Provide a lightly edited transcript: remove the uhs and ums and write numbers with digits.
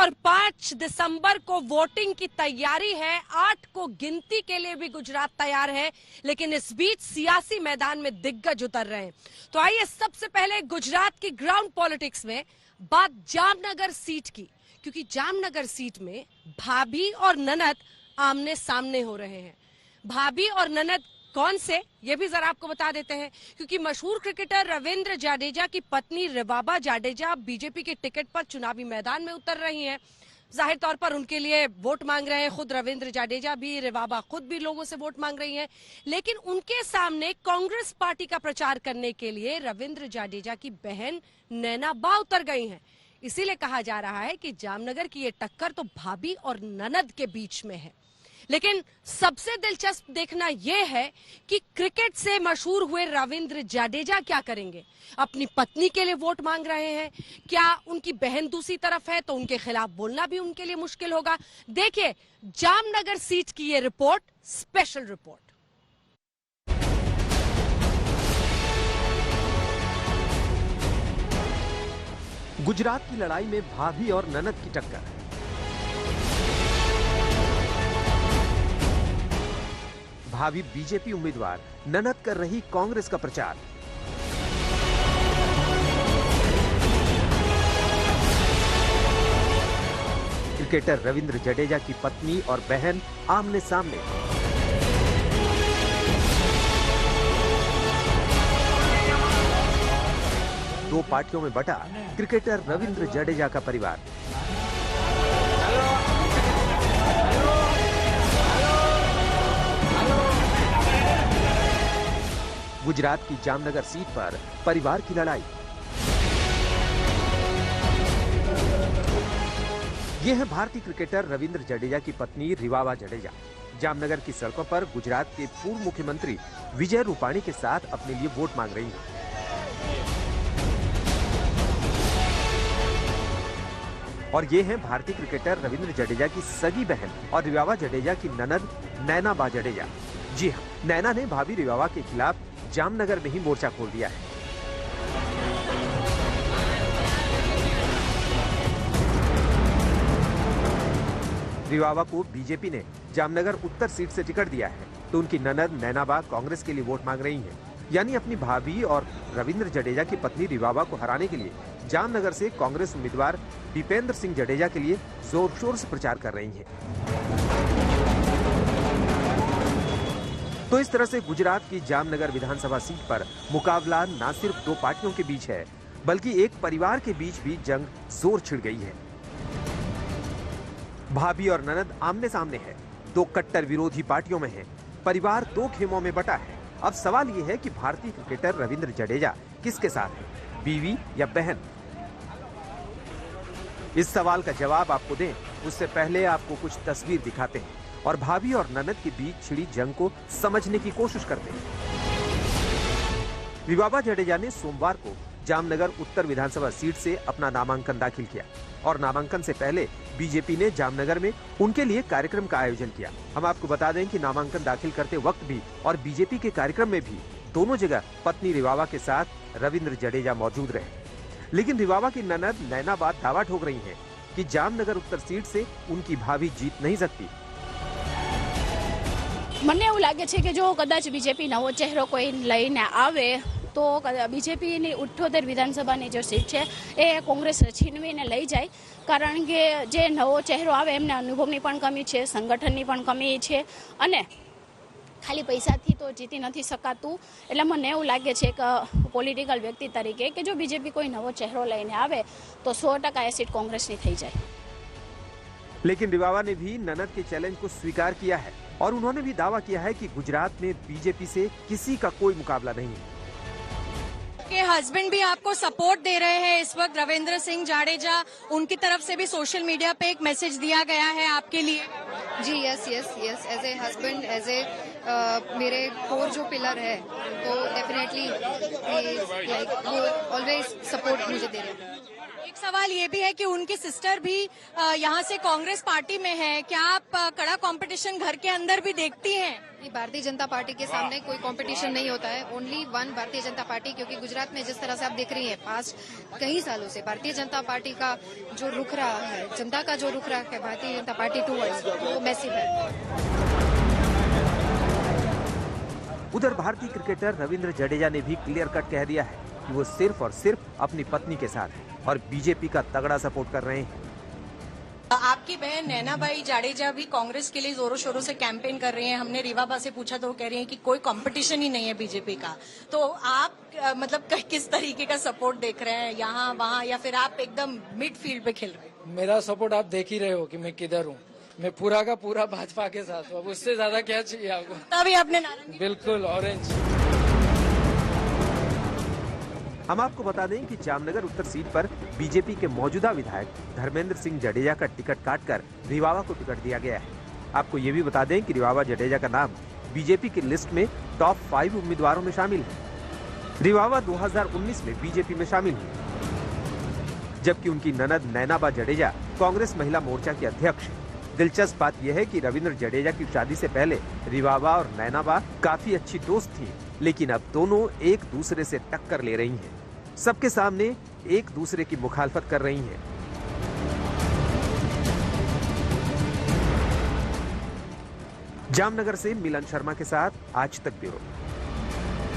और 5 दिसंबर को वोटिंग की तैयारी है। 8 को गिनती के लिए भी गुजरात तैयार है, लेकिन इस बीच सियासी मैदान में दिग्गज उतर रहे हैं। तो आइए सबसे पहले गुजरात की ग्राउंड पॉलिटिक्स में बात जामनगर सीट की, क्योंकि जामनगर सीट में भाभी और ननद आमने सामने हो रहे हैं। भाभी और ननद कौन से, ये भी जरा आपको बता देते हैं, क्योंकि मशहूर क्रिकेटर रविंद्र जडेजा की पत्नी रिवाबा जडेजा बीजेपी के टिकट पर चुनावी मैदान में उतर रही हैं। जाहिर तौर पर उनके लिए वोट मांग रहे हैं खुद रविंद्र जडेजा भी, रिवाबा खुद भी लोगों से वोट मांग रही हैं। लेकिन उनके सामने कांग्रेस पार्टी का प्रचार करने के लिए रविंद्र जडेजा की बहन नैना बा उतर गई हैं। इसीलिए कहा जा रहा है कि जामनगर की ये टक्कर तो भाभी और ननद के बीच में है। लेकिन सबसे दिलचस्प देखना यह है कि क्रिकेट से मशहूर हुए रविंद्र जडेजा क्या करेंगे। अपनी पत्नी के लिए वोट मांग रहे हैं, क्या उनकी बहन दूसरी तरफ है तो उनके खिलाफ बोलना भी उनके लिए मुश्किल होगा। देखिए जामनगर सीट की ये रिपोर्ट, स्पेशल रिपोर्ट। गुजरात की लड़ाई में भाभी और ननद की टक्कर। भाभी बीजेपी उम्मीदवार, ननद कर रही कांग्रेस का प्रचार। क्रिकेटर रविंद्र जडेजा की पत्नी और बहन आमने सामने। दो पार्टियों में बटा क्रिकेटर रविंद्र जडेजा का परिवार। गुजरात की जामनगर सीट पर परिवार की लड़ाई। ये है भारतीय क्रिकेटर रविंद्र जडेजा की पत्नी रिवाबा जडेजा। जामनगर की सड़कों पर गुजरात के पूर्व मुख्यमंत्री विजय रूपाणी के साथ अपने लिए वोट मांग रही हैं। और ये हैं भारतीय क्रिकेटर रविंद्र जडेजा की सगी बहन और रिवाबा जडेजा की ननद नैना बा जडेजा। जी हाँ, नैना ने भाभी रिवाबा के खिलाफ जामनगर में ही मोर्चा खोल दिया है। रिवाबा को बीजेपी ने जामनगर उत्तर सीट से टिकट दिया है, तो उनकी ननद नैनाबा कांग्रेस के लिए वोट मांग रही हैं। यानी अपनी भाभी और रविंद्र जडेजा की पत्नी रिवाबा को हराने के लिए जामनगर से कांग्रेस उम्मीदवार दीपेंद्र सिंह जडेजा के लिए जोर शोर से प्रचार कर रही हैं। तो इस तरह से गुजरात की जामनगर विधानसभा सीट पर मुकाबला न सिर्फ दो पार्टियों के बीच है, बल्कि एक परिवार के बीच भी जंग जोर छिड़ गई है। भाभी और ननद आमने सामने है, दो कट्टर विरोधी पार्टियों में है, परिवार दो खेमों में बटा है। अब सवाल ये है कि भारतीय क्रिकेटर रविंद्र जडेजा किसके साथ है, बीवी या बहन? इस सवाल का जवाब आपको दें उससे पहले आपको कुछ तस्वीर दिखाते हैं और भाभी और ननद के बीच छिड़ी जंग को समझने की कोशिश करते हैं। रिवाबा जडेजा ने सोमवार को जामनगर उत्तर विधानसभा सीट से अपना नामांकन दाखिल किया और नामांकन से पहले बीजेपी ने जामनगर में उनके लिए कार्यक्रम का आयोजन किया। हम आपको बता दें कि नामांकन दाखिल करते वक्त भी और बीजेपी के कार्यक्रम में भी दोनों जगह पत्नी रिवाबा के साथ रविंद्र जडेजा मौजूद रहे। लेकिन रिवाबा की ननद नैना बा दावा ठोक रही हैं कि जामनगर उत्तर सीट से उनकी भाभी जीत नहीं सकती। મને એવું લાગે છે કે જો કદાચ બીજેપી નવો ચહેરો કોઈ લઈને આવે તો બીજેપીની 78 વિધાનસભાની જે સીટ છે એ કોંગ્રેસ છીનવીને લઈ જાય, કારણ કે જે નવો ચહેરો આવે એમને અનુભવની પણ કમી છે, સંગઠનની પણ કમી છે અને ખાલી પૈસાથી તો જીતી નથી શકાતું। એટલે મને એવું લાગે છે કે પોલિટિકલ વ્યક્તિ તરીકે કે જો બીજેપી કોઈ નવો ચહેરો લઈને આવે તો 100% એ સીટ કોંગ્રેસની થઈ જાય। लेकिन रिवाबा ने भी ननद के चैलेंज को स्वीकार किया है और उन्होंने भी दावा किया है कि गुजरात में बीजेपी से किसी का कोई मुकाबला नहीं है। के हस्बैंड भी आपको सपोर्ट दे रहे हैं इस वक्त, रविंद्र सिंह जाडेजा, उनकी तरफ से भी सोशल मीडिया पे एक मैसेज दिया गया है आपके लिए। जी yes yes yes, as a husband, as a मेरे कोर जो पिलर है, तो डेफिनेटली लाइक वो ऑलवेज सपोर्ट मुझे दे रहे हैं। एक सवाल ये भी है कि उनकी सिस्टर भी यहाँ से कांग्रेस पार्टी में है, क्या आप कड़ा कंपटीशन घर के अंदर भी देखती हैं? ये भारतीय जनता पार्टी के सामने कोई कंपटीशन नहीं होता है, only one Bharatiya Janata party. क्योंकि गुजरात में जिस तरह से आप देख रही हैं पास्ट कई सालों से भारतीय जनता पार्टी का जो रुख रहा है, जनता का जो रुख रहा है भारतीय जनता पार्टी टूवर्ड्स, वो मैसिव है। उधर भारतीय क्रिकेटर रविंद्र जडेजा ने भी क्लियर कट कह दिया है कि वो सिर्फ और सिर्फ अपनी पत्नी के साथ है और बीजेपी का तगड़ा सपोर्ट कर रहे हैं। आपकी बहन नैनाबाई जाडेजा भी कांग्रेस के लिए जोरों शोरों से कैंपेन कर रही हैं। हमने रीवाबा से पूछा तो वो कह रही हैं कि कोई कंपटीशन ही नहीं है बीजेपी का। तो आप मतलब किस तरीके का सपोर्ट देख रहे हैं, यहाँ वहाँ, या फिर आप एकदम मिड फील्ड पे खेल रहे हैं? मेरा सपोर्ट आप देख ही रहे हो कि मैं किधर हूँ। मैं पूरा का पूरा भाजपा के साथ हूँ। अब उससे ज्यादा क्या चाहिए आपको? तभी आपने नारंगी बिल्कुल ऑरेंज। हम आपको बता दें कि जामनगर उत्तर सीट पर बीजेपी के मौजूदा विधायक धर्मेंद्र सिंह जडेजा का टिकट काटकर रिवावा को टिकट दिया गया है। आपको ये भी बता दें कि रिवावा जडेजा का नाम बीजेपी की लिस्ट में टॉप 5 उम्मीदवारों में शामिल है। रिवावा 2019 में बीजेपी में शामिल हुई, जबकि उनकी ननद नैनाबा जडेजा कांग्रेस महिला मोर्चा की अध्यक्ष है। दिलचस्प बात यह है कि रविंद्र जडेजा की शादी से पहले रिवावा और नैनाबा काफी अच्छी दोस्त थी, लेकिन अब दोनों एक दूसरे से टक्कर ले रही हैं। सबके सामने एक दूसरे की मुखालफत कर रही हैं। जामनगर से मिलन शर्मा के साथ आज तक ब्यूरो।